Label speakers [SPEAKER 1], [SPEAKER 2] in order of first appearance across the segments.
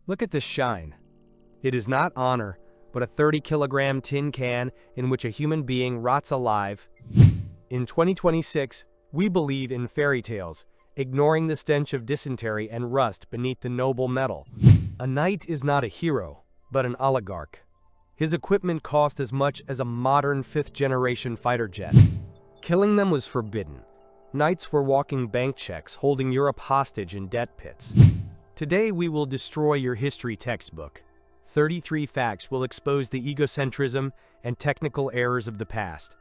[SPEAKER 1] Look at this shine. It is not honor, but a 30-kilogram tin can in which a human being rots alive. In 2026, we believe in fairy tales, ignoring the stench of dysentery and rust beneath the noble metal. A knight is not a hero, but an oligarch. His equipment cost as much as a modern 5th-generation fighter jet. Killing them was forbidden. Knights were walking bank checks, holding Europe hostage in debt pits. Today we will destroy your history textbook. 33 facts will expose the egocentrism and technical errors of the past.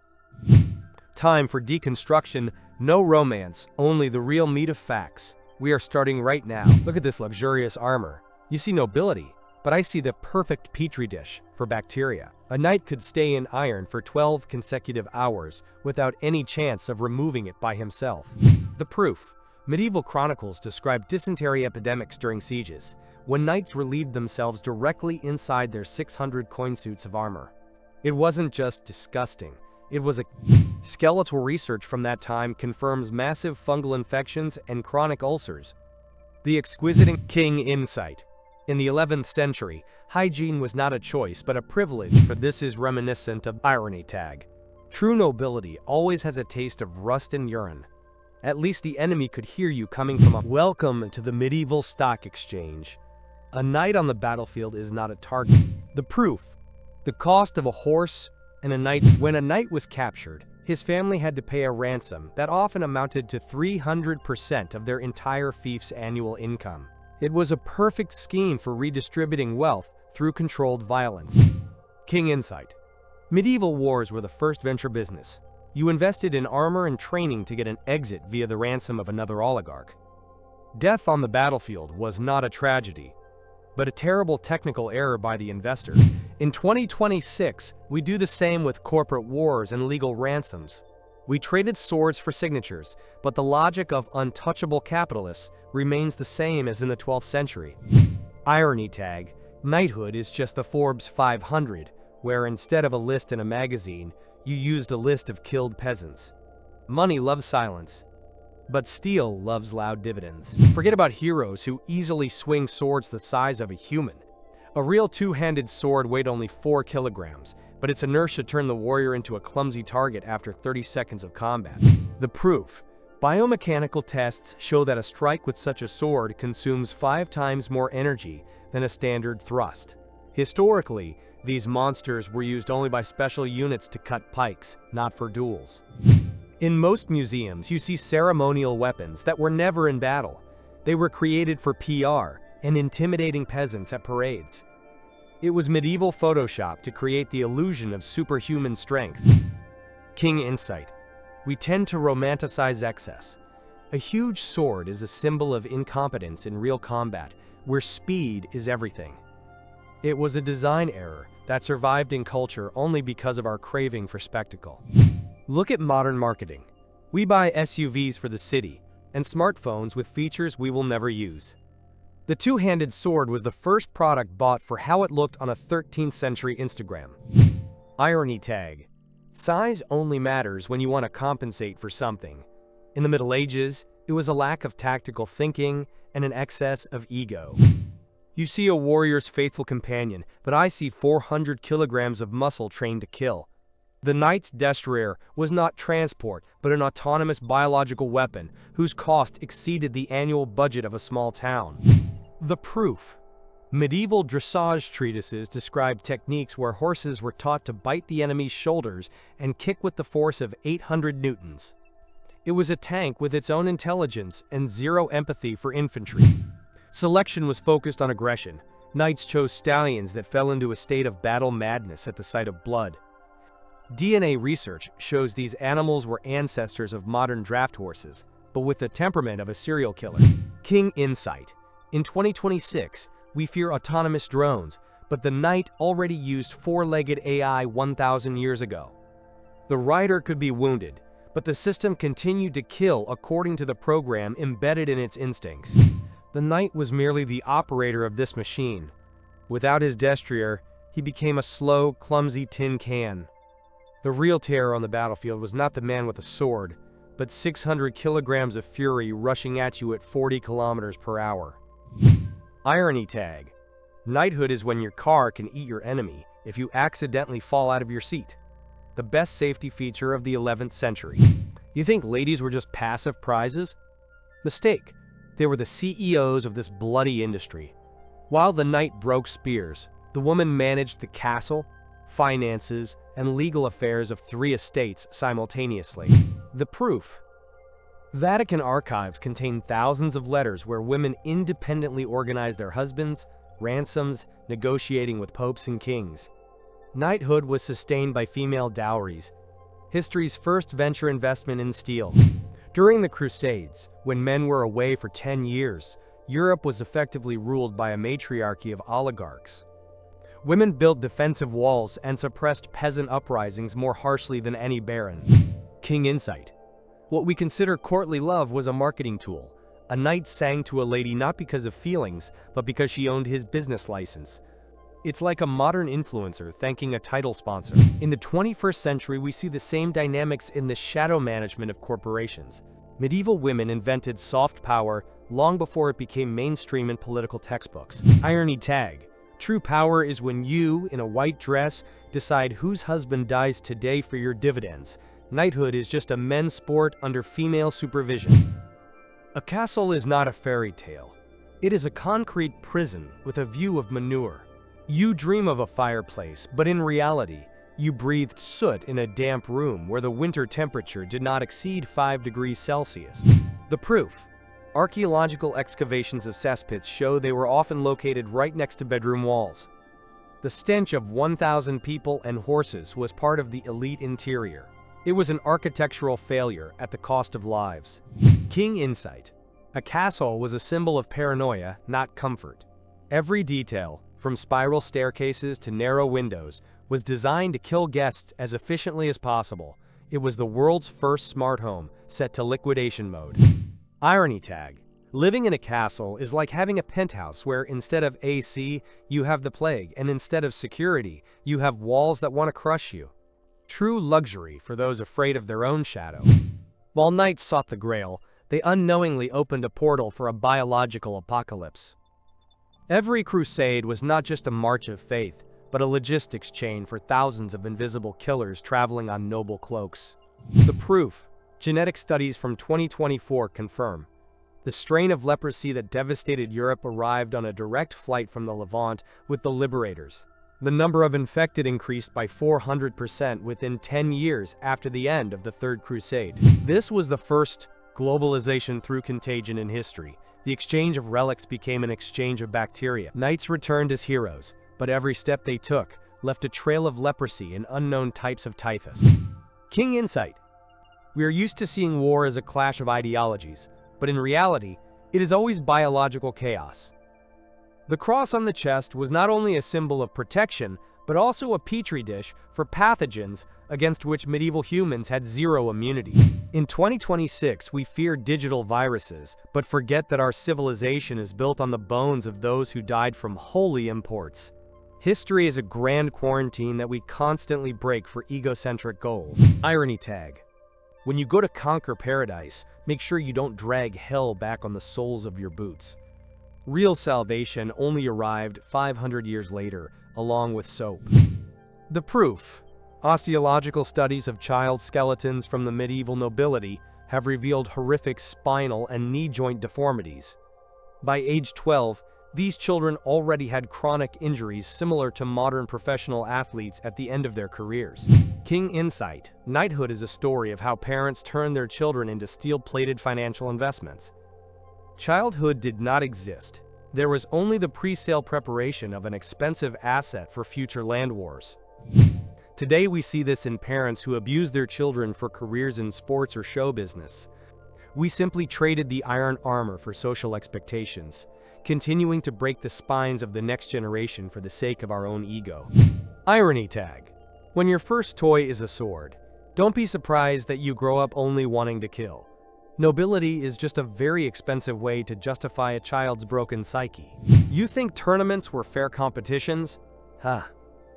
[SPEAKER 1] Time for deconstruction, no romance, only the real meat of facts. We are starting right now. Look at this luxurious armor. You see nobility, but I see the perfect petri dish for bacteria. A knight could stay in iron for 12 consecutive hours without any chance of removing it by himself. The proof. Medieval chronicles describe dysentery epidemics during sieges, when knights relieved themselves directly inside their 600 coin suits of armor. It wasn't just disgusting, it was a... Skeletal research from that time confirms massive fungal infections and chronic ulcers. The exquisite King insight. In the 11th century, hygiene was not a choice but a privilege, for this is reminiscent of irony tag. True nobility always has a taste of rust and urine. At least the enemy could hear you coming from a... Welcome to the medieval stock exchange. A knight on the battlefield is not a target. The proof. The cost of a horse and a knight. When a knight was captured, his family had to pay a ransom that often amounted to 300% of their entire fief's annual income. It was a perfect scheme for redistributing wealth through controlled violence. King insight. Medieval wars were the first venture business. You invested in armor and training to get an exit via the ransom of another oligarch. Death on the battlefield was not a tragedy, but a terrible technical error by the investor. In 2026, we do the same with corporate wars and legal ransoms. We traded swords for signatures, but the logic of untouchable capitalists remains the same as in the 12th century. Irony tag. Knighthood is just the Forbes 500, where instead of a list in a magazine, you used a list of killed peasants. Money loves silence, but steel loves loud dividends. Forget about heroes who easily swing swords the size of a human. A real two-handed sword weighed only 4 kilograms, but its inertia turned the warrior into a clumsy target after 30 seconds of combat. The proof. Biomechanical tests show that a strike with such a sword consumes 5 times more energy than a standard thrust. Historically, these monsters were used only by special units to cut pikes, not for duels. In most museums, you see ceremonial weapons that were never in battle. They were created for PR and intimidating peasants at parades. It was medieval Photoshop to create the illusion of superhuman strength. King insight. We tend to romanticize excess. A huge sword is a symbol of incompetence in real combat, where speed is everything. It was a design error that survived in culture only because of our craving for spectacle. Look at modern marketing. We buy SUVs for the city and smartphones with features we will never use. The two-handed sword was the first product bought for how it looked on a 13th century Instagram. Irony tag. Size only matters when you want to compensate for something. In the Middle Ages, it was a lack of tactical thinking and an excess of ego. You see a warrior's faithful companion, but I see 400 kilograms of muscle trained to kill. The knight's destrier was not transport, but an autonomous biological weapon whose cost exceeded the annual budget of a small town. The proof. Medieval dressage treatises describe techniques where horses were taught to bite the enemy's shoulders and kick with the force of 800 newtons. It was a tank with its own intelligence and zero empathy for infantry. Selection was focused on aggression. Knights chose stallions that fell into a state of battle madness at the sight of blood. DNA research shows these animals were ancestors of modern draft horses, but with the temperament of a serial killer. King insight. In 2026, we fear autonomous drones, but the knight already used four-legged AI 1,000 years ago. The rider could be wounded, but the system continued to kill according to the program embedded in its instincts. The knight was merely the operator of this machine. Without his destrier, he became a slow, clumsy tin can. The real terror on the battlefield was not the man with a sword, but 600 kilograms of fury rushing at you at 40 kilometers per hour. Irony tag. Knighthood is when your car can eat your enemy if you accidentally fall out of your seat. The best safety feature of the 11th century. You think ladies were just passive prizes? Mistake. They were the CEOs of this bloody industry. While the knight broke spears, the woman managed the castle, finances, and legal affairs of 3 estates simultaneously. The proof. Vatican archives contain thousands of letters where women independently organized their husbands, ransoms, negotiating with popes and kings. Knighthood was sustained by female dowries, history's first venture investment in steel. During the Crusades, when men were away for 10 years, Europe was effectively ruled by a matriarchy of oligarchs. Women built defensive walls and suppressed peasant uprisings more harshly than any baron. King insight. What we consider courtly love was a marketing tool. A knight sang to a lady not because of feelings, but because she owned his business license. It's like a modern influencer thanking a title sponsor. In the 21st century, we see the same dynamics in the shadow management of corporations. Medieval women invented soft power long before it became mainstream in political textbooks. Irony tag. True power is when you, in a white dress, decide whose husband dies today for your dividends. Knighthood is just a men's sport under female supervision. A castle is not a fairy tale. It is a concrete prison with a view of manure. You dream of a fireplace, but in reality, you breathed soot in a damp room where the winter temperature did not exceed 5 degrees Celsius. The proof. Archaeological excavations of cesspits show they were often located right next to bedroom walls. The stench of 1,000 people and horses was part of the elite interior. It was an architectural failure at the cost of lives. King insight. A castle was a symbol of paranoia, not comfort. Every detail, from spiral staircases to narrow windows, was designed to kill guests as efficiently as possible. It was the world's first smart home, set to liquidation mode. Irony tag. Living in a castle is like having a penthouse where instead of AC, you have the plague, and instead of security, you have walls that want to crush you. True luxury for those afraid of their own shadow. While knights sought the Grail, they unknowingly opened a portal for a biological apocalypse. Every crusade was not just a march of faith, but a logistics chain for thousands of invisible killers traveling on noble cloaks. The proof. Genetic studies from 2024 confirm. The strain of leprosy that devastated Europe arrived on a direct flight from the Levant with the liberators. The number of infected increased by 400% within 10 years after the end of the Third Crusade. This was the first globalization through contagion in history. The exchange of relics became an exchange of bacteria. Knights returned as heroes, but every step they took left a trail of leprosy and unknown types of typhus. King insight. We are used to seeing war as a clash of ideologies, but in reality, it is always biological chaos. The cross on the chest was not only a symbol of protection, but also a petri dish for pathogens against which medieval humans had zero immunity. In 2026, we fear digital viruses, but forget that our civilization is built on the bones of those who died from holy imports. History is a grand quarantine that we constantly break for egocentric goals. Irony tag. When you go to conquer paradise, make sure you don't drag hell back on the soles of your boots. Real salvation only arrived 500 years later, along with soap. The proof. Osteological studies of child skeletons from the medieval nobility have revealed horrific spinal and knee joint deformities. By age 12, these children already had chronic injuries similar to modern professional athletes at the end of their careers. King insight. Knighthood is a story of how parents turn their children into steel-plated financial investments. Childhood did not exist. There was only the pre-sale preparation of an expensive asset for future land wars. Today we see this in parents who abuse their children for careers in sports or show business. We simply traded the iron armor for social expectations, continuing to break the spines of the next generation for the sake of our own ego. Irony tag. When your first toy is a sword, don't be surprised that you grow up only wanting to kill. Nobility is just a very expensive way to justify a child's broken psyche. You think tournaments were fair competitions?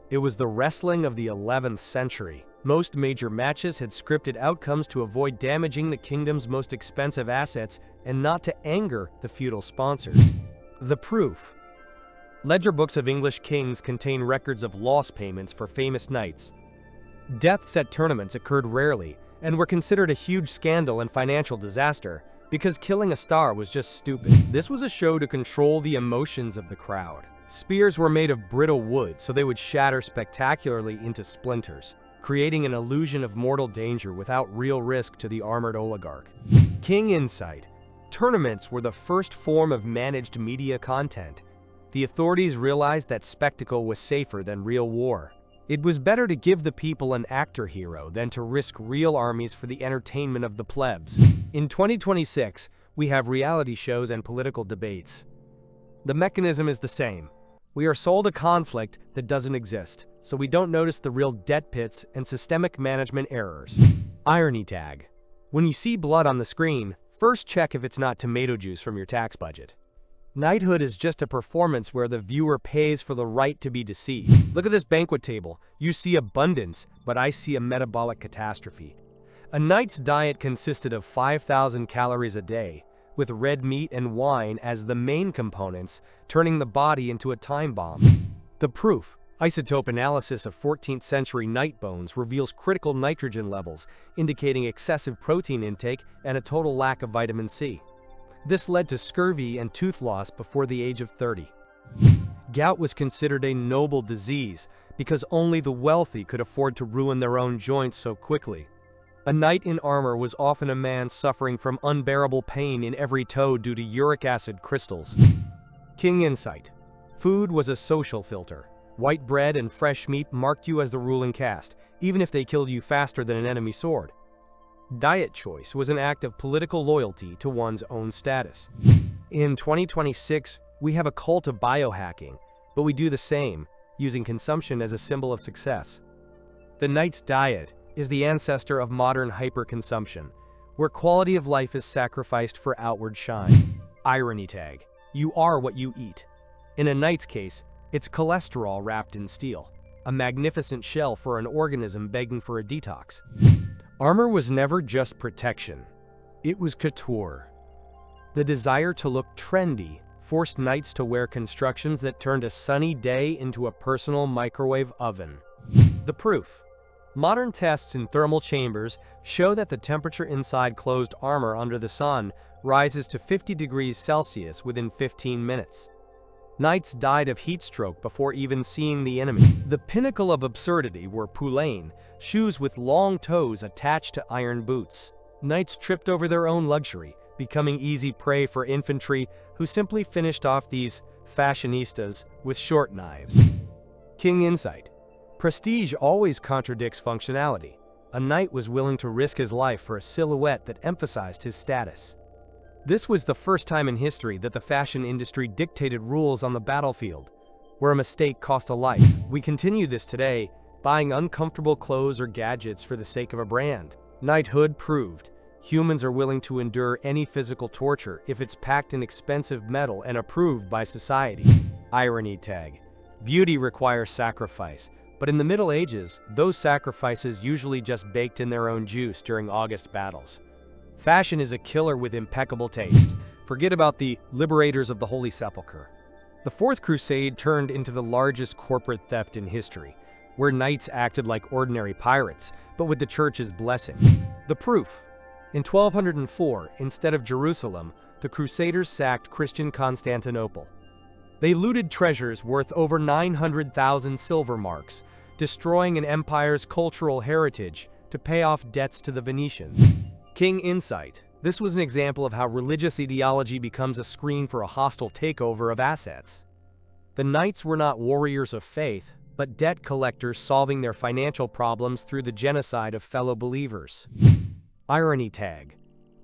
[SPEAKER 1] It was the wrestling of the 11th century. Most major matches had scripted outcomes to avoid damaging the kingdom's most expensive assets and not to anger the feudal sponsors. The proof. Ledger books of English kings contain records of loss payments for famous knights. Deaths at tournaments occurred rarely and were considered a huge scandal and financial disaster because killing a star was just stupid. This was a show to control the emotions of the crowd. Spears were made of brittle wood, so they would shatter spectacularly into splinters, creating an illusion of mortal danger without real risk to the armored oligarch. King insight. Tournaments were the first form of managed media content. The authorities realized that spectacle was safer than real war. It was better to give the people an actor hero than to risk real armies for the entertainment of the plebs. In 2026, we have reality shows and political debates. The mechanism is the same. We are sold a conflict that doesn't exist, so we don't notice the real debt pits and systemic management errors. Irony tag. When you see blood on the screen, first check if it's not tomato juice from your tax budget. Knighthood is just a performance where the viewer pays for the right to be deceived. Look at this banquet table. You see abundance, but I see a metabolic catastrophe. A knight's diet consisted of 5,000 calories a day, with red meat and wine as the main components, turning the body into a time bomb. The proof. Isotope analysis of 14th century knight bones reveals critical nitrogen levels, indicating excessive protein intake and a total lack of vitamin C. This led to scurvy and tooth loss before the age of 30. Gout was considered a noble disease because only the wealthy could afford to ruin their own joints so quickly. A knight in armor was often a man suffering from unbearable pain in every toe due to uric acid crystals. King insight. Food was a social filter. White bread and fresh meat marked you as the ruling caste, even if they killed you faster than an enemy sword. Diet choice was an act of political loyalty to one's own status. In 2026, we have a cult of biohacking, but we do the same, using consumption as a symbol of success. The knight's diet is the ancestor of modern hyperconsumption, where quality of life is sacrificed for outward shine. Irony tag. You are what you eat. In a knight's case, it's cholesterol wrapped in steel, a magnificent shell for an organism begging for a detox. Armor was never just protection. It was couture. The desire to look trendy forced knights to wear constructions that turned a sunny day into a personal microwave oven. The proof. Modern tests in thermal chambers show that the temperature inside closed armor under the sun rises to 50 degrees Celsius within 15 minutes. Knights died of heat stroke before even seeing the enemy. The pinnacle of absurdity were poulain, shoes with long toes attached to iron boots. Knights tripped over their own luxury, becoming easy prey for infantry who simply finished off these fashionistas with short knives. King insight. Prestige always contradicts functionality. A knight was willing to risk his life for a silhouette that emphasized his status. This was the first time in history that the fashion industry dictated rules on the battlefield, where a mistake cost a life. We continue this today, buying uncomfortable clothes or gadgets for the sake of a brand. Knighthood proved humans are willing to endure any physical torture if it's packed in expensive metal and approved by society. Irony tag. Beauty requires sacrifice, but in the Middle Ages, those sacrifices usually just baked in their own juice during August battles. Fashion is a killer with impeccable taste. Forget about the liberators of the Holy Sepulchre. The Fourth Crusade turned into the largest corporate theft in history, where knights acted like ordinary pirates, but with the church's blessing. The proof. In 1204, instead of Jerusalem, the Crusaders sacked Christian Constantinople. They looted treasures worth over 900,000 silver marks, destroying an empire's cultural heritage to pay off debts to the Venetians. King insight. This was an example of how religious ideology becomes a screen for a hostile takeover of assets. The knights were not warriors of faith, but debt collectors solving their financial problems through the genocide of fellow believers. Irony tag.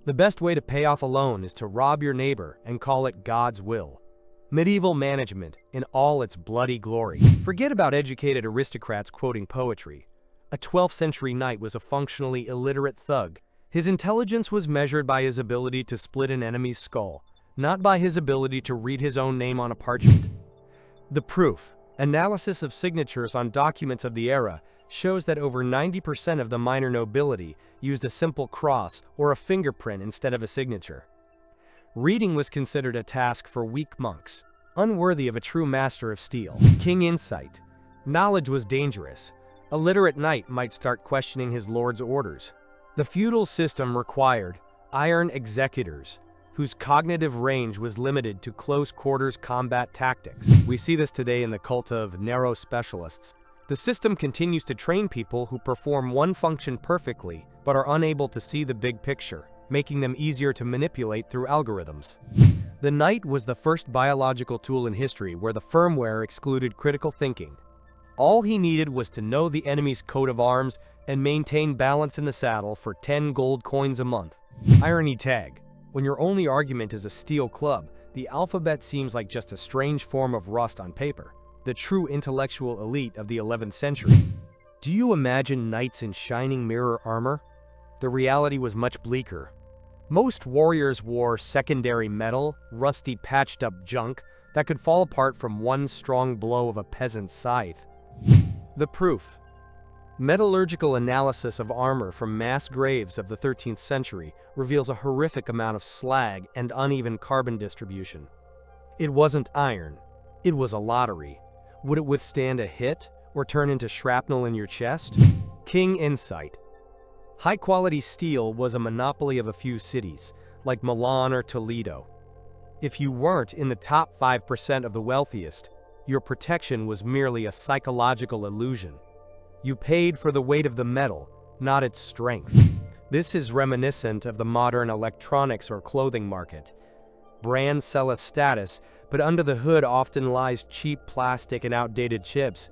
[SPEAKER 1] The best way to pay off a loan is to rob your neighbor and call it God's will. Medieval management in all its bloody glory. Forget about educated aristocrats quoting poetry. A 12th century knight was a functionally illiterate thug. His intelligence was measured by his ability to split an enemy's skull, not by his ability to read his own name on a parchment. The proof. Analysis of signatures on documents of the era shows that over 90% of the minor nobility used a simple cross or a fingerprint instead of a signature. Reading was considered a task for weak monks. unworthy of a true master of steel. King Insight. Knowledge was dangerous. A literate knight might start questioning his lord's orders. The feudal system required iron executors, whose cognitive range was limited to close-quarters combat tactics. We see this today in the cult of narrow specialists. The system continues to train people who perform one function perfectly, but are unable to see the big picture, making them easier to manipulate through algorithms. The knight was the first biological tool in history where the firmware excluded critical thinking. All he needed was to know the enemy's coat of arms and maintain balance in the saddle for 10 gold coins a month. Irony tag. When your only argument is a steel club, the alphabet seems like just a strange form of rust on paper, the true intellectual elite of the 11th century. Do you imagine knights in shining mirror armor? The reality was much bleaker. Most warriors wore secondary metal, rusty patched-up junk that could fall apart from one strong blow of a peasant's scythe. The proof. Metallurgical analysis of armor from mass graves of the 13th century reveals a horrific amount of slag and uneven carbon distribution. It wasn't iron. It was a lottery. Would it withstand a hit or turn into shrapnel in your chest? King Insight. High-quality steel was a monopoly of a few cities, like Milan or Toledo. If you weren't in the top 5% of the wealthiest, your protection was merely a psychological illusion. You paid for the weight of the metal, not its strength. This is reminiscent of the modern electronics or clothing market. Brands sell a status, but under the hood often lies cheap plastic and outdated chips.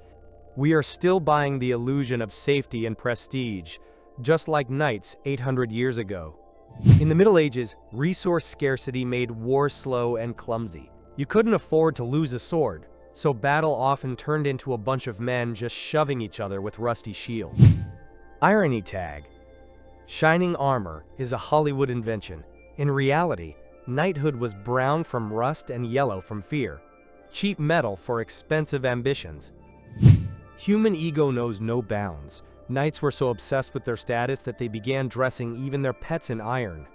[SPEAKER 1] We are still buying the illusion of safety and prestige, just like knights 800 years ago. In the Middle Ages, resource scarcity made war slow and clumsy. You couldn't afford to lose a sword, so battle often turned into a bunch of men just shoving each other with rusty shields. Irony tag. Shining armor is a Hollywood invention. In reality, knighthood was brown from rust and yellow from fear. Cheap metal for expensive ambitions. Human ego knows no bounds. Knights were so obsessed with their status that they began dressing even their pets in iron.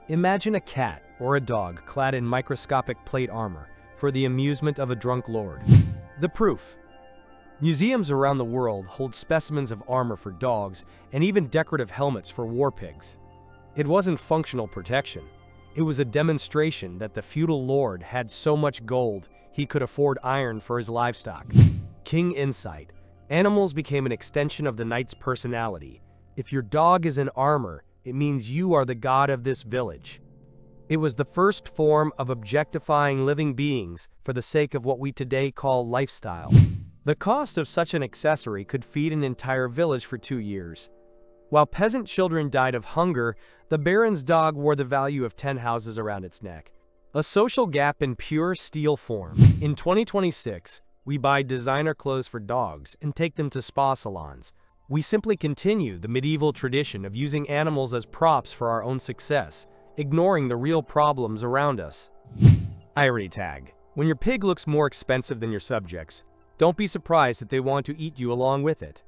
[SPEAKER 1] Imagine a cat or a dog clad in microscopic plate armor for the amusement of a drunk lord. The proof. Museums around the world hold specimens of armor for dogs and even decorative helmets for war pigs. It wasn't functional protection. It was a demonstration that the feudal lord had so much gold he could afford iron for his livestock. King Insight. Animals became an extension of the knight's personality. If your dog is in armor, it means you are the god of this village. It was the first form of objectifying living beings for the sake of what we today call lifestyle. The cost of such an accessory could feed an entire village for 2 years. While peasant children died of hunger, the baron's dog wore the value of 10 houses around its neck. A social gap in pure steel form. In 2026, we buy designer clothes for dogs and take them to spa salons. We simply continue the medieval tradition of using animals as props for our own success, ignoring the real problems around us. Irony tag. When your pig looks more expensive than your subjects, don't be surprised that they want to eat you along with it.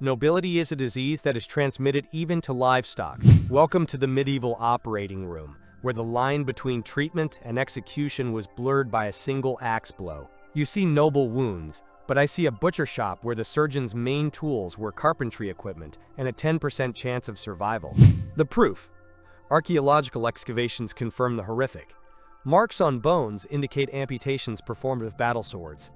[SPEAKER 1] Nobility is a disease that is transmitted even to livestock. Welcome to the medieval operating room, where the line between treatment and execution was blurred by a single axe blow. You see noble wounds, but I see a butcher shop where the surgeon's main tools were carpentry equipment and a 10% chance of survival. The proof. Archaeological excavations confirm the horrific. Marks on bones indicate amputations performed with battle swords.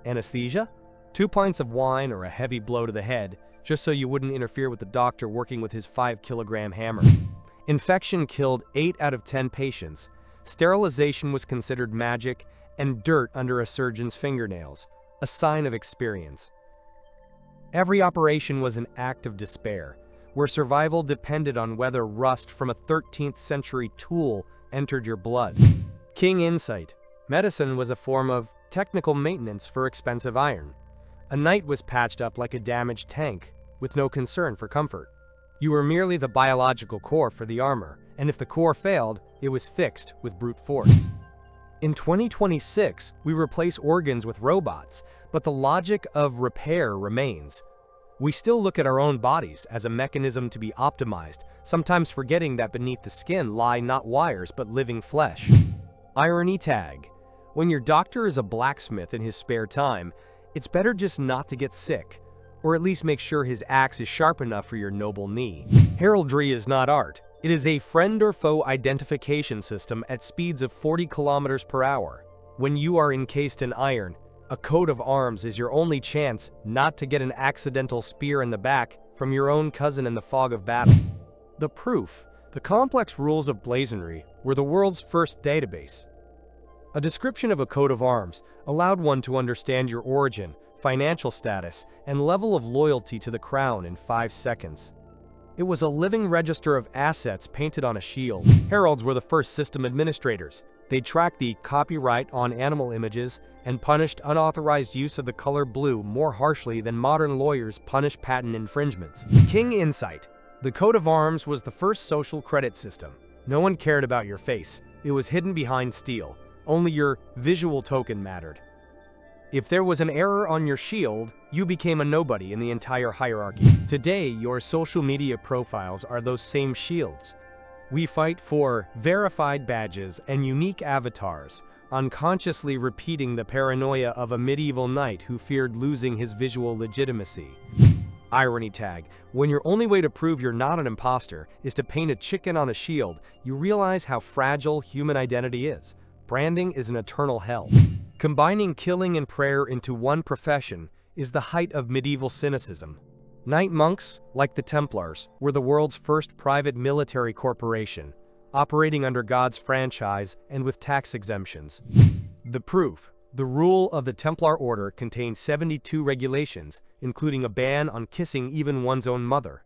[SPEAKER 1] Anesthesia? 2 pints of wine or a heavy blow to the head, just so you wouldn't interfere with the doctor working with his 5-kilogram hammer. Infection killed 8 out of 10 patients. Sterilization was considered magic, and dirt under a surgeon's fingernails, a sign of experience. Every operation was an act of despair, where survival depended on whether rust from a 13th century tool entered your blood. King Insight. Medicine was a form of technical maintenance for expensive iron. A knight was patched up like a damaged tank, with no concern for comfort. You were merely the biological core for the armor, and if the core failed, it was fixed with brute force. In 2026, we replace organs with robots, but the logic of repair remains. We still look at our own bodies as a mechanism to be optimized, sometimes forgetting that beneath the skin lie not wires but living flesh. Irony tag. When your doctor is a blacksmith in his spare time, it's better just not to get sick, or at least make sure his axe is sharp enough for your noble knee. Heraldry is not art. It is a friend or foe identification system at speeds of 40 kilometers per hour. When you are encased in iron, a coat of arms is your only chance not to get an accidental spear in the back from your own cousin in the fog of battle. The proof. The complex rules of blazonry were the world's first database. A description of a coat of arms allowed one to understand your origin, financial status, and level of loyalty to the crown in 5 seconds. It was a living register of assets painted on a shield. Heralds were the first system administrators. They tracked the copyright on animal images and punished unauthorized use of the color blue more harshly than modern lawyers punish patent infringements. King Insight. The coat of arms was the first social credit system. No one cared about your face. It was hidden behind steel. Only your visual token mattered. If there was an error on your shield, you became a nobody in the entire hierarchy. Today, your social media profiles are those same shields. We fight for verified badges and unique avatars, unconsciously repeating the paranoia of a medieval knight who feared losing his visual legitimacy. Irony tag. When your only way to prove you're not an imposter is to paint a chicken on a shield, you realize how fragile human identity is. Branding is an eternal hell. Combining killing and prayer into one profession is the height of medieval cynicism. Knight monks, like the Templars, were the world's first private military corporation, operating under God's franchise and with tax exemptions. The proof. The rule of the Templar order contained 72 regulations, including a ban on kissing even one's own mother.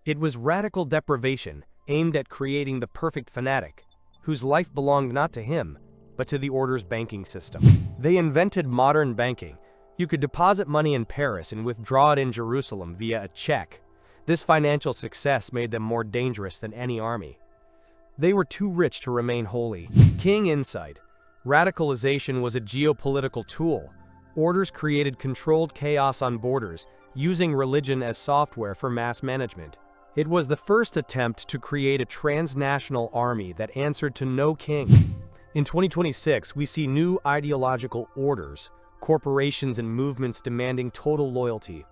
[SPEAKER 1] It was radical deprivation aimed at creating the perfect fanatic, whose life belonged not to him, but to the order's banking system. They invented modern banking. You could deposit money in Paris and withdraw it in Jerusalem via a check. This financial success made them more dangerous than any army. They were too rich to remain holy. King Insight. Radicalization was a geopolitical tool. Orders created controlled chaos on borders, using religion as software for mass management. It was the first attempt to create a transnational army that answered to no king. In 2026, we see new ideological orders, corporations and movements demanding total loyalty.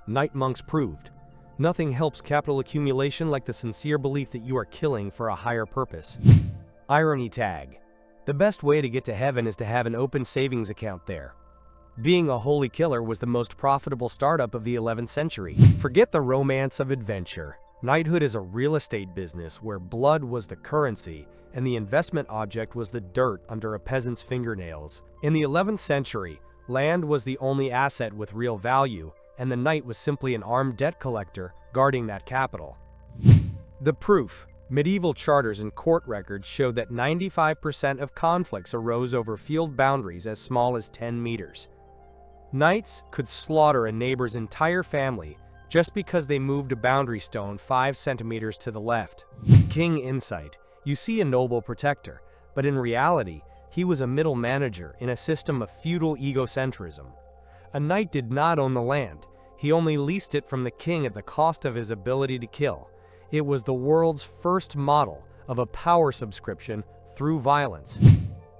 [SPEAKER 1] Knight monks proved, nothing helps capital accumulation like the sincere belief that you are killing for a higher purpose. Irony tag. The best way to get to heaven is to have an open savings account there. Being a holy killer was the most profitable startup of the 11th century. Forget the romance of adventure. Knighthood is a real estate business where blood was the currency and the investment object was the dirt under a peasant's fingernails. In the 11th century, land was the only asset with real value, and the knight was simply an armed debt collector guarding that capital. The proof. Medieval charters and court records showed that 95% of conflicts arose over field boundaries as small as 10 meters. Knights could slaughter a neighbor's entire family just because they moved a boundary stone 5 centimeters to the left. King Insight. You see a noble protector, but in reality, he was a middle manager in a system of feudal egocentrism. A knight did not own the land. He only leased it from the king at the cost of his ability to kill. It was the world's first model of a power subscription through violence.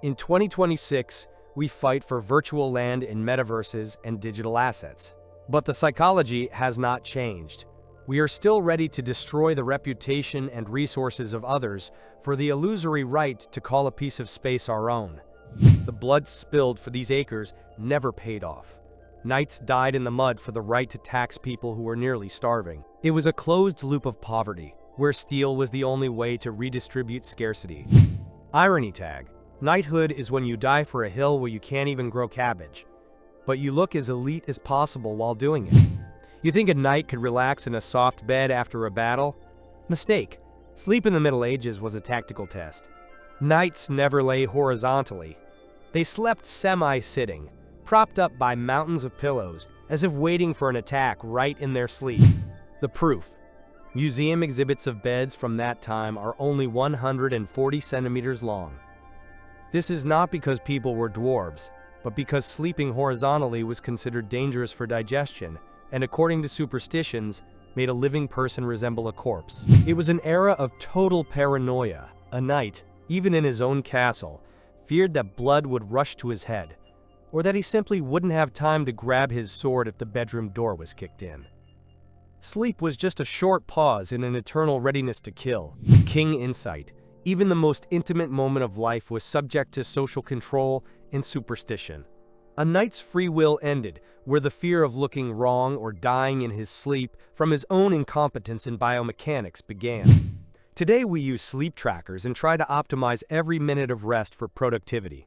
[SPEAKER 1] In 2026, we fight for virtual land in metaverses and digital assets. But the psychology has not changed. We are still ready to destroy the reputation and resources of others for the illusory right to call a piece of space our own. The blood spilled for these acres never paid off. Knights died in the mud for the right to tax people who were nearly starving. It was a closed loop of poverty, where steel was the only way to redistribute scarcity. Irony tag. Knighthood is when you die for a hill where you can't even grow cabbage, but you look as elite as possible while doing it. You think a knight could relax in a soft bed after a battle? Mistake. Sleep in the Middle Ages was a tactical test. Knights never lay horizontally. They slept semi-sitting, propped up by mountains of pillows, as if waiting for an attack right in their sleep. The proof. Museum exhibits of beds from that time are only 140 centimeters long. This is not because people were dwarves, but because sleeping horizontally was considered dangerous for digestion, and according to superstitions, made a living person resemble a corpse. It was an era of total paranoia. A knight, even in his own castle, feared that blood would rush to his head, or that he simply wouldn't have time to grab his sword if the bedroom door was kicked in. Sleep was just a short pause in an eternal readiness to kill. King insight. Even the most intimate moment of life was subject to social control and superstition. A knight's free will ended where the fear of looking wrong or dying in his sleep from his own incompetence in biomechanics began. Today we use sleep trackers and try to optimize every minute of rest for productivity.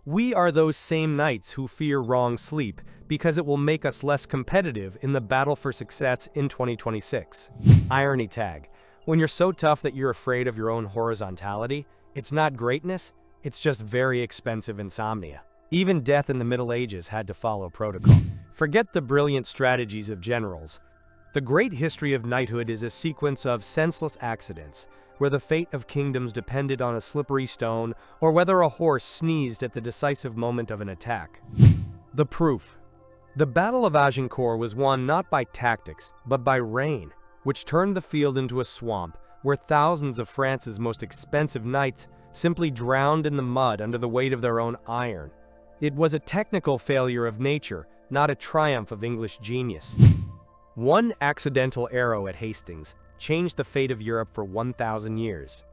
[SPEAKER 1] We are those same knights who fear wrong sleep because it will make us less competitive in the battle for success in 2026. Irony tag. When you're so tough that you're afraid of your own horizontality, it's not greatness, it's just very expensive insomnia. Even death in the Middle Ages had to follow protocol. Forget the brilliant strategies of generals. The great history of knighthood is a sequence of senseless accidents, where the fate of kingdoms depended on a slippery stone or whether a horse sneezed at the decisive moment of an attack. The proof. The Battle of Agincourt was won not by tactics, but by rain, which turned the field into a swamp where thousands of France's most expensive knights simply drowned in the mud under the weight of their own iron. It was a technical failure of nature, not a triumph of English genius. One accidental arrow at Hastings changed the fate of Europe for 1,000 years.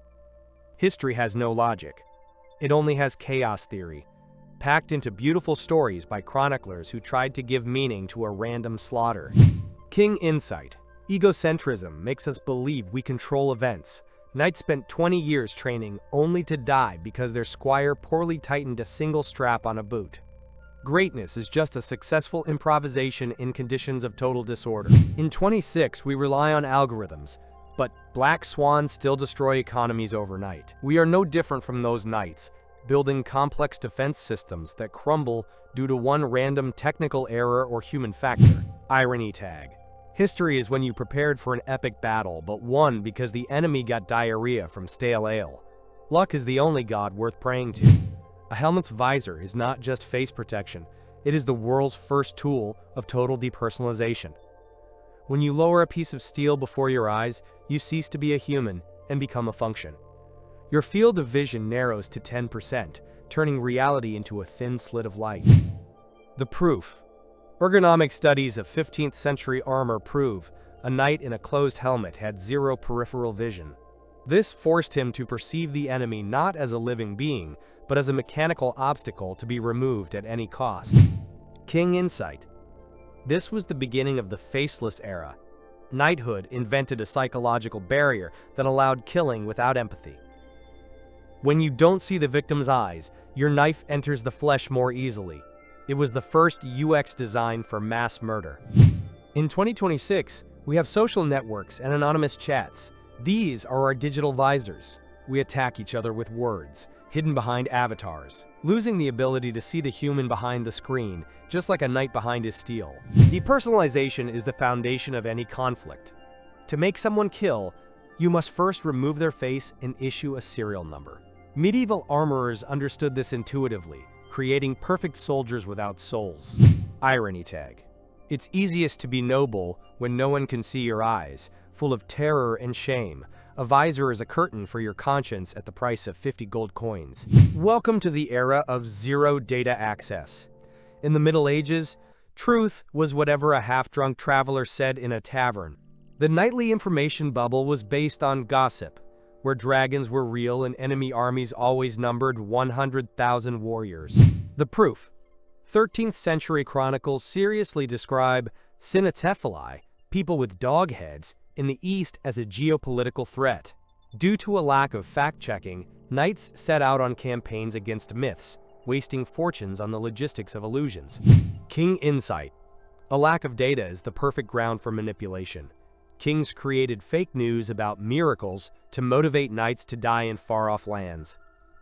[SPEAKER 1] History has no logic. It only has chaos theory, packed into beautiful stories by chroniclers who tried to give meaning to a random slaughter. King insight. Egocentrism makes us believe we control events. Knights spent 20 years training only to die because their squire poorly tightened a single strap on a boot. Greatness is just a successful improvisation in conditions of total disorder. In 26, we rely on algorithms, but black swans still destroy economies overnight. We are no different from those knights, building complex defense systems that crumble due to one random technical error or human factor. Irony tag. History is when you prepared for an epic battle, but won because the enemy got diarrhea from stale ale. Luck is the only god worth praying to. A helmet's visor is not just face protection, it is the world's first tool of total depersonalization. When you lower a piece of steel before your eyes, you cease to be a human and become a function. Your field of vision narrows to 10%, turning reality into a thin slit of light. The proof. Ergonomic studies of 15th century armor prove a knight in a closed helmet had zero peripheral vision. This forced him to perceive the enemy not as a living being, but as a mechanical obstacle to be removed at any cost. King insight. This was the beginning of the faceless era. Knighthood invented a psychological barrier that allowed killing without empathy. When you don't see the victim's eyes, your knife enters the flesh more easily. It was the first UX design for mass murder. In 2026, we have social networks and anonymous chats. These are our digital visors. We attack each other with words, hidden behind avatars, losing the ability to see the human behind the screen, just like a knight behind his steel. Depersonalization is the foundation of any conflict. To make someone kill, you must first remove their face and issue a serial number. Medieval armorers understood this intuitively, creating perfect soldiers without souls. Irony tag. It's easiest to be noble when no one can see your eyes, full of terror and shame. A visor is a curtain for your conscience at the price of 50 gold coins. Welcome to the era of zero data access. In the Middle Ages, truth was whatever a half-drunk traveler said in a tavern. The nightly information bubble was based on gossip, where dragons were real and enemy armies always numbered 100,000 warriors. The proof. 13th century chronicles seriously describe cynocephali, people with dog heads, in the East as a geopolitical threat. Due to a lack of fact-checking, knights set out on campaigns against myths, wasting fortunes on the logistics of illusions. King insight. A lack of data is the perfect ground for manipulation. Kings created fake news about miracles to motivate knights to die in far-off lands.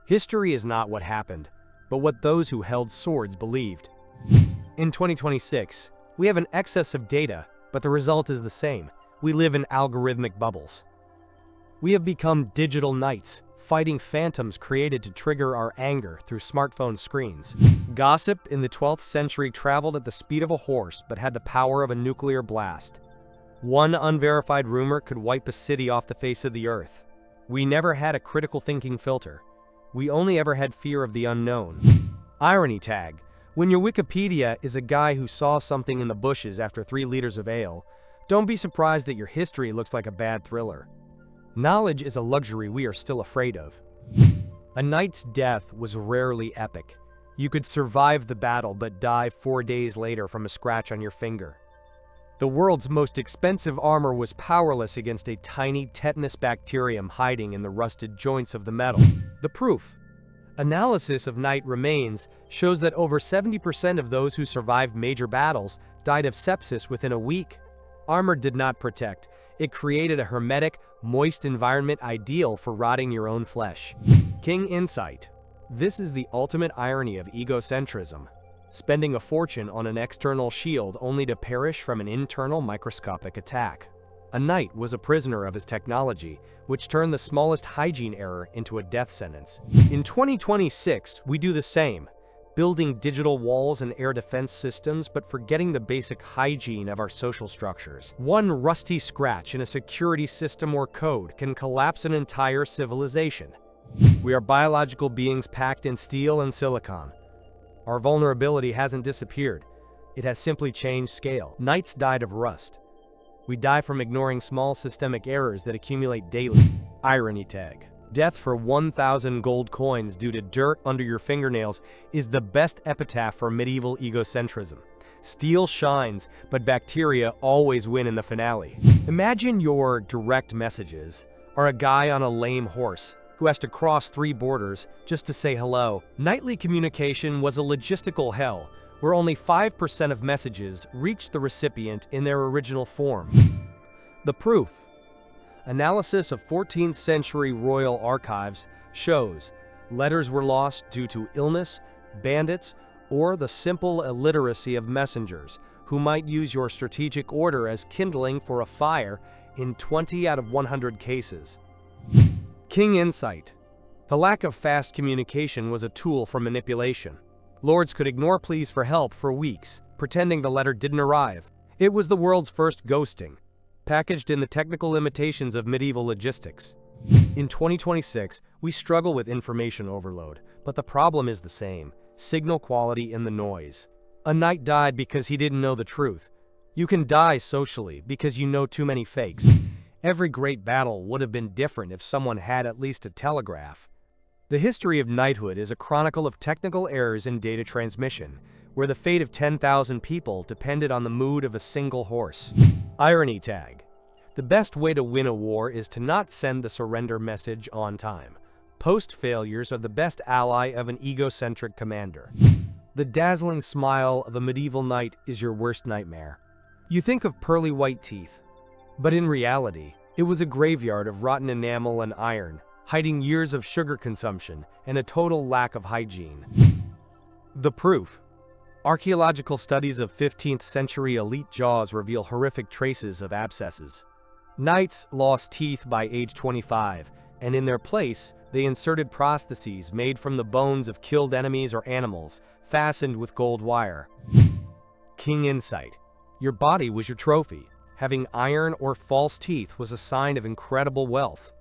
[SPEAKER 1] History is not what happened, but what those who held swords believed. In 2026, we have an excess of data, but the result is the same. We live in algorithmic bubbles. We have become digital knights, fighting phantoms created to trigger our anger through smartphone screens. Gossip in the 12th century traveled at the speed of a horse but had the power of a nuclear blast. One unverified rumor could wipe a city off the face of the earth. We never had a critical thinking filter. We only ever had fear of the unknown. Irony tag. When your Wikipedia is a guy who saw something in the bushes after 3 liters of ale, don't be surprised that your history looks like a bad thriller. Knowledge is a luxury we are still afraid of. A knight's death was rarely epic. You could survive the battle but die 4 days later from a scratch on your finger. The world's most expensive armor was powerless against a tiny tetanus bacterium hiding in the rusted joints of the metal. The proof. Analysis of knight remains shows that over 70% of those who survived major battles died of sepsis within a week. Armor did not protect. It created a hermetic, moist environment ideal for rotting your own flesh. King insight. This is the ultimate irony of egocentrism. Spending a fortune on an external shield only to perish from an internal microscopic attack. A knight was a prisoner of his technology, which turned the smallest hygiene error into a death sentence. In 2026, we do the same, building digital walls and air defense systems but forgetting the basic hygiene of our social structures. One rusty scratch in a security system or code can collapse an entire civilization. We are biological beings packed in steel and silicon. Our vulnerability hasn't disappeared. It has simply changed scale. Knights died of rust. We die from ignoring small systemic errors that accumulate daily. Irony tag. Death for 1,000 gold coins due to dirt under your fingernails is the best epitaph for medieval egocentrism. Steel shines, but bacteria always win in the finale. Imagine your direct messages are a guy on a lame horse who has to cross 3 borders just to say hello. Knightly communication was a logistical hell, where only 5% of messages reached the recipient in their original form. The proof. Analysis of 14th century royal archives shows letters were lost due to illness, bandits, or the simple illiteracy of messengers, who might use your strategic order as kindling for a fire in 20 out of 100 cases. King insight. The lack of fast communication was a tool for manipulation. Lords could ignore pleas for help for weeks, pretending the letter didn't arrive. It was the world's first ghosting, packaged in the technical limitations of medieval logistics. In 2026, we struggle with information overload, but the problem is the same: signal quality in the noise. A knight died because he didn't know the truth. You can die socially because you know too many fakes. Every great battle would have been different if someone had at least a telegraph. The history of knighthood is a chronicle of technical errors in data transmission, where the fate of 10,000 people depended on the mood of a single horse. Irony tag. The best way to win a war is to not send the surrender message on time. Post-failures are the best ally of an egocentric commander. The dazzling smile of a medieval knight is your worst nightmare. You think of pearly white teeth, but in reality, it was a graveyard of rotten enamel and iron, hiding years of sugar consumption and a total lack of hygiene. The proof. Archaeological studies of 15th century elite jaws reveal horrific traces of abscesses. Knights lost teeth by age 25, and in their place, they inserted prostheses made from the bones of killed enemies or animals, fastened with gold wire. King insight. Your body was your trophy. Having iron or false teeth was a sign of incredible wealth.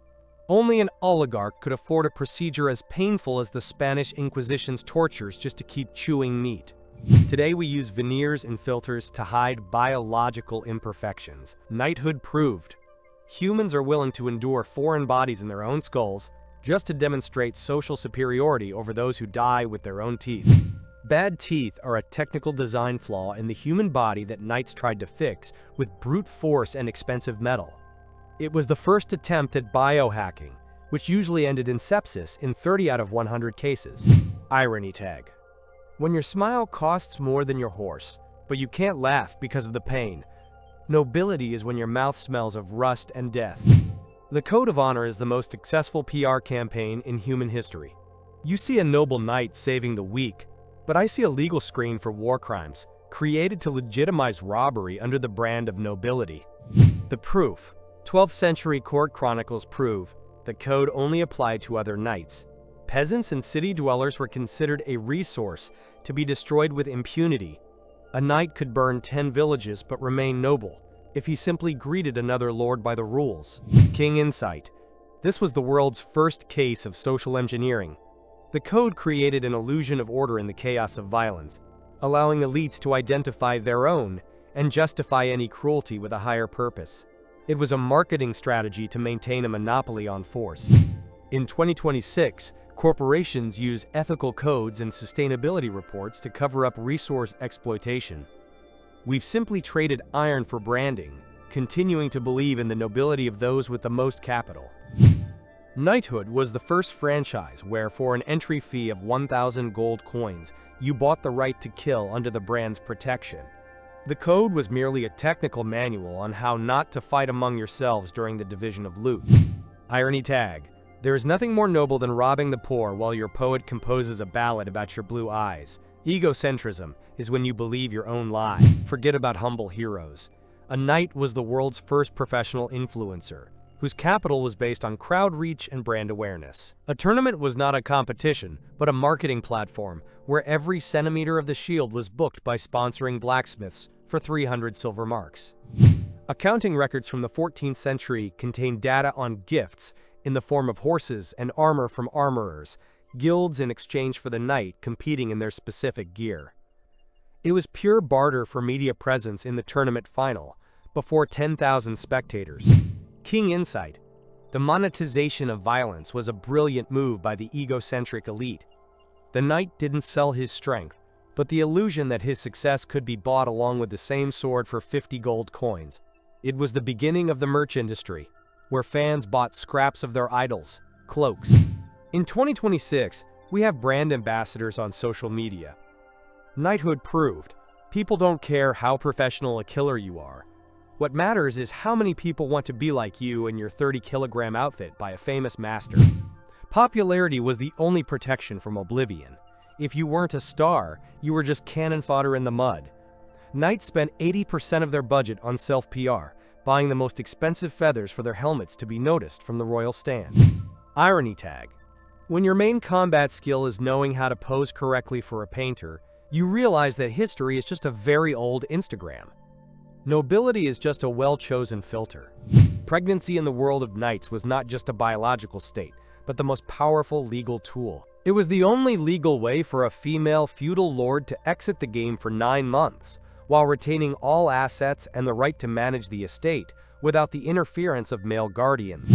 [SPEAKER 1] Only an oligarch could afford a procedure as painful as the Spanish Inquisition's tortures just to keep chewing meat. Today we use veneers and filters to hide biological imperfections. Knighthood proved. Humans are willing to endure foreign bodies in their own skulls just to demonstrate social superiority over those who die with their own teeth. Bad teeth are a technical design flaw in the human body that knights tried to fix with brute force and expensive metal. It was the first attempt at biohacking, which usually ended in sepsis in 30 out of 100 cases. Irony tag. When your smile costs more than your horse, but you can't laugh because of the pain. Nobility is when your mouth smells of rust and death. The Code of Honor is the most successful PR campaign in human history. You see a noble knight saving the weak, but I see a legal screen for war crimes, created to legitimize robbery under the brand of nobility. The proof. 12th century court chronicles prove the code only applied to other knights. Peasants and city dwellers were considered a resource to be destroyed with impunity. A knight could burn 10 villages but remain noble if he simply greeted another lord by the rules. King insight. This was the world's first case of social engineering. The code created an illusion of order in the chaos of violence, allowing elites to identify their own and justify any cruelty with a higher purpose. It was a marketing strategy to maintain a monopoly on force. In 2026, corporations use ethical codes and sustainability reports to cover up resource exploitation. We've simply traded iron for branding, continuing to believe in the nobility of those with the most capital. Knighthood was the first franchise where, for an entry fee of 1,000 gold coins, you bought the right to kill under the brand's protection. The code was merely a technical manual on how not to fight among yourselves during the division of loot. Irony tag. There is nothing more noble than robbing the poor while your poet composes a ballad about your blue eyes. Egocentrism is when you believe your own lie. Forget about humble heroes. A knight was the world's first professional influencer, whose capital was based on crowd reach and brand awareness. A tournament was not a competition, but a marketing platform where every centimeter of the shield was booked by sponsoring blacksmiths for 300 silver marks. Accounting records from the 14th century contain data on gifts in the form of horses and armor from armorers, guilds in exchange for the knight competing in their specific gear. It was pure barter for media presence in the tournament final, before 10,000 spectators. King insight. The monetization of violence was a brilliant move by the egocentric elite. The knight didn't sell his strength, but the illusion that his success could be bought along with the same sword for 50 gold coins. It was the beginning of the merch industry, where fans bought scraps of their idols, cloaks. In 2026, we have brand ambassadors on social media. Knighthood proved, people don't care how professional a killer you are. What matters is how many people want to be like you in your 30-kilogram outfit by a famous master. Popularity was the only protection from oblivion. If you weren't a star, you were just cannon fodder in the mud. Knights spent 80% of their budget on self-PR, buying the most expensive feathers for their helmets to be noticed from the royal stand. Irony tag. When your main combat skill is knowing how to pose correctly for a painter, you realize that history is just a very old Instagram. Nobility is just a well-chosen filter. Pregnancy in the world of knights was not just a biological state, but the most powerful legal tool. It was the only legal way for a female feudal lord to exit the game for 9 months, while retaining all assets and the right to manage the estate without the interference of male guardians.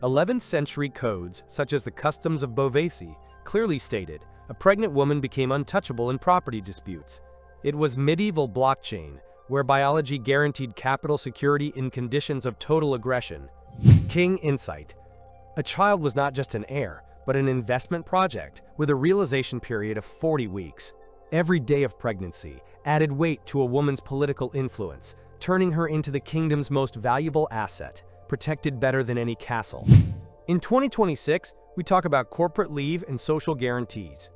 [SPEAKER 1] 11th century codes, such as the Customs of Beauvaisis, clearly stated, a pregnant woman became untouchable in property disputes. It was medieval blockchain, where biology guaranteed capital security in conditions of total aggression. King insight. A child was not just an heir, but an investment project with a realization period of 40 weeks. Every day of pregnancy added weight to a woman's political influence, turning her into the kingdom's most valuable asset, protected better than any castle. In 2026, we talk about corporate leave and social guarantees.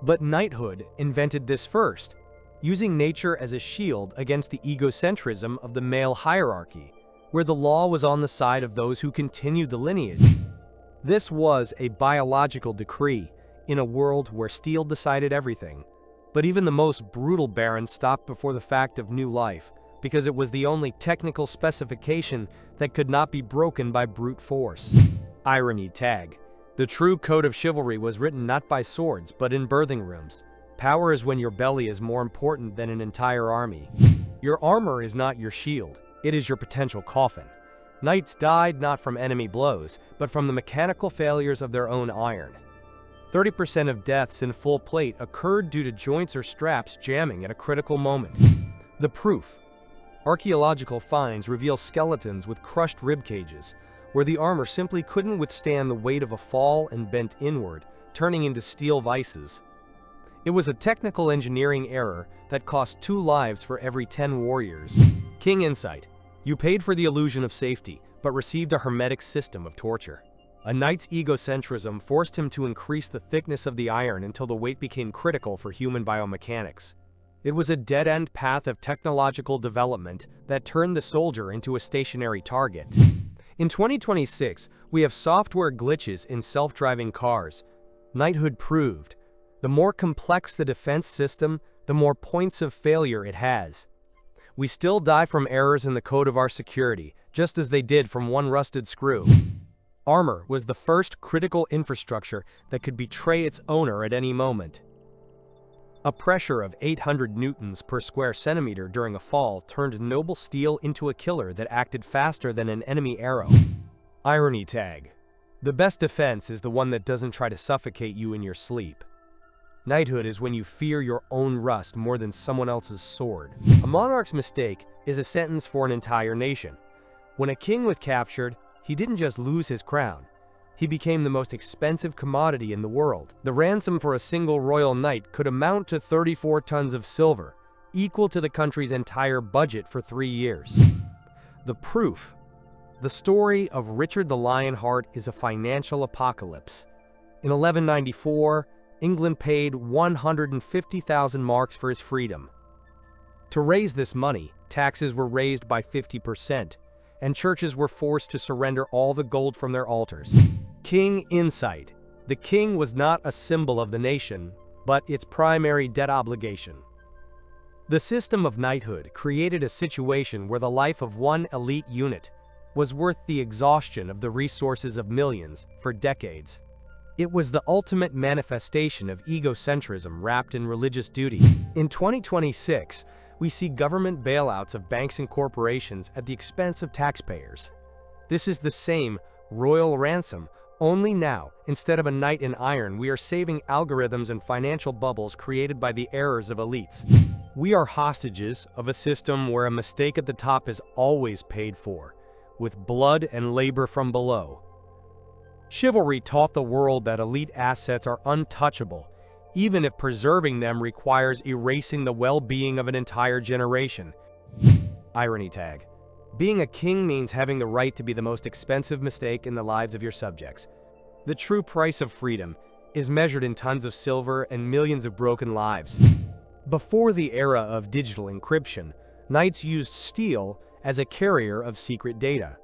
[SPEAKER 1] But knighthood invented this first, using nature as a shield against the egocentrism of the male hierarchy, where the law was on the side of those who continued the lineage. This was a biological decree in a world where steel decided everything. But even the most brutal baron stopped before the fact of new life, because it was the only technical specification that could not be broken by brute force. Irony tag. The true code of chivalry was written not by swords, but in birthing rooms. Power is when your belly is more important than an entire army. Your armor is not your shield, it is your potential coffin. Knights died not from enemy blows, but from the mechanical failures of their own iron. 30% of deaths in full plate occurred due to joints or straps jamming at a critical moment. The proof. Archaeological finds reveal skeletons with crushed rib cages, where the armor simply couldn't withstand the weight of a fall and bent inward, turning into steel vices. It was a technical engineering error that cost 2 lives for every 10 warriors. King insight. You paid for the illusion of safety, but received a hermetic system of torture. A knight's egocentrism forced him to increase the thickness of the iron until the weight became critical for human biomechanics. It was a dead-end path of technological development that turned the soldier into a stationary target. In 2026, we have software glitches in self-driving cars. Knighthood proved, the more complex the defense system, the more points of failure it has. We still die from errors in the code of our security, just as they did from one rusted screw. Armor was the first critical infrastructure that could betray its owner at any moment. A pressure of 800 newtons per square centimeter during a fall turned noble steel into a killer that acted faster than an enemy arrow. Irony tag. The best defense is the one that doesn't try to suffocate you in your sleep. Knighthood is when you fear your own rust more than someone else's sword. A monarch's mistake is a sentence for an entire nation. When a king was captured, he didn't just lose his crown. He became the most expensive commodity in the world. The ransom for a single royal knight could amount to 34 tons of silver, equal to the country's entire budget for 3 years. The proof. The story of Richard the Lionheart is a financial apocalypse. In 1194, England paid 150,000 marks for his freedom. To raise this money, taxes were raised by 50%, and churches were forced to surrender all the gold from their altars. King insight. The king was not a symbol of the nation, but its primary debt obligation. The system of knighthood created a situation where the life of one elite unit was worth the exhaustion of the resources of millions for decades. It was the ultimate manifestation of egocentrism wrapped in religious duty. In 2026, we see government bailouts of banks and corporations at the expense of taxpayers. This is the same royal ransom, only now, instead of a knight in iron, we are saving algorithms and financial bubbles created by the errors of elites. We are hostages of a system where a mistake at the top is always paid for, with blood and labor from below. Chivalry taught the world that elite assets are untouchable, even if preserving them requires erasing the well-being of an entire generation. Irony tag. Being a king means having the right to be the most expensive mistake in the lives of your subjects. The true price of freedom is measured in tons of silver and millions of broken lives. Before the era of digital encryption, knights used steel as a carrier of secret data.